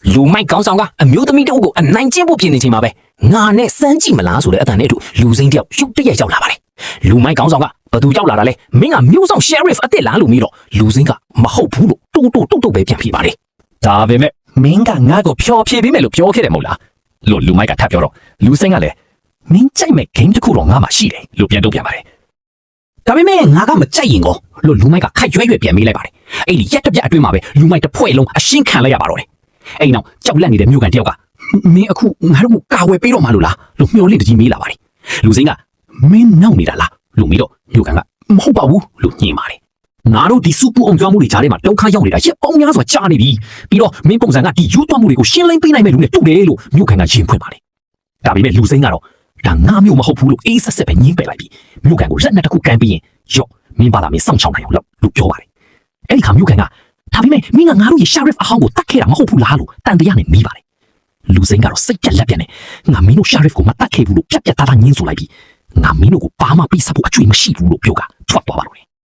လူမိုက်ကောင်းဆောင်ကအမျိုးသမီးတအုပ်ကိုအနိုင်ကျင့်ဖို့ပြင်နေချိန်မှာပဲငါနဲ့စမ်းကြည့်မလားဆိုတဲ့အတန်နဲ့အတူလူစိမ်းတယောက်ရုတ်တရက်ရောက်လာပါတယ်လူမိုက်ကောင်းဆောင်ကဘသူရောက်လာတာလဲမင်းကမျိုးဆောင် sheriff အစ်စ်လားလို့ပြီးတော့လူစိမ်းကမဟုတ်ဘူးလို့တုတ်ပဲပြန်ဖြေပါတယ် ဒါပေမဲ့မင်းကငါ့ကိုဖြောဖြေပေးမယ်လို့ပြောခဲ့တယ်မဟုတ်လားလို့လူမိုက်ကထပ်ပြောတော့လူစိမ်းကလည်းမင်းကြိုက်မဲ့ game တစ်ခုတော့ငါမှရှိတယ်လို့ပြန်တုံ့ပြန်ပါတယ် ဒါပေမဲ့ငါကမကြိုက်ရင်ကောလို့လူမိုက်ကခိုက်ရွဲပြန်မေးလိုက်ပါတယ်အဲ့ဒီရက်တစ်ပြက်အတွင်းမှာပဲလူမိုက်တစ်ဖွဲ့လုံးအရှင်းခံလိုက်ရပါတော့တယ်အဲ့နောက်ကြောက်လန့်နေတဲ့မြို့ကန်တယောက်ကမင်းအခုငါတို့ကိုကာဝယ်ပေးတော့မှလို့လားလို့မျှော်လင့်တကြီးမေးလာပါတယ်လူစိမ်းကမင်းနောက်နေတာလားလို့မေးတော့မြို့ကန်ကမဟုတ်ပါဘူးလို့ညင်ပါတယ်ငါတို့ဒီစုပူအောင်ကြောင်းမှုတွေကြားထဲမှာဒုက္ခရောက်နေတာရက်ပေါင်းများစွာကြာနေပြီပြီးတော့မင်းပုံစံကဒီယူသွမ်းမှုတွေကိုရှင်းလင်းပေးနိုင်မဲ့လူနဲ့တူတယ်လို့မြို့ကန်ကရင်ဖွင့်ပါတယ်ဒါပေမဲ့လူစိမ်းကတော့ဒါငါမျိုးမဟုတ်ဘူးလို့အေးဆက်ဆက်ပဲညင်းပယ်လိုက်ပြီးမြို့ကန်ကိုရက်နဲ့တစ်ခုကန်ပြီးရင်ရော့မင်းပါလာမင်းစောင့်ချောင်းနိုင်အောင်လို့ပြောပါတယ်အဲ့ဒီခါမြို့ကန်ကဒါပေမဲ့မင်းကငါတို့ရဲ့ sheriff အဟောင်းကိုတတ်ခဲ့တာမဟုတ်ဘူးလားလို့တန်တရားနဲ့မေးပါတယ်လူစိမ်းကတော့စိတ်ပြက်လက်ပြက်နဲ့ငါမင်းတို့ sheriff ကိုမတတ်ခဲ့ဘူးလို့ပြက်သားညင်းဆိုလိုက်ပြီးငါမင်းတို့ကိုဘာမှပြစ်စဖို့အကျွေးမရှိဘူးလို့ပြောကထွက်သွားပါလို့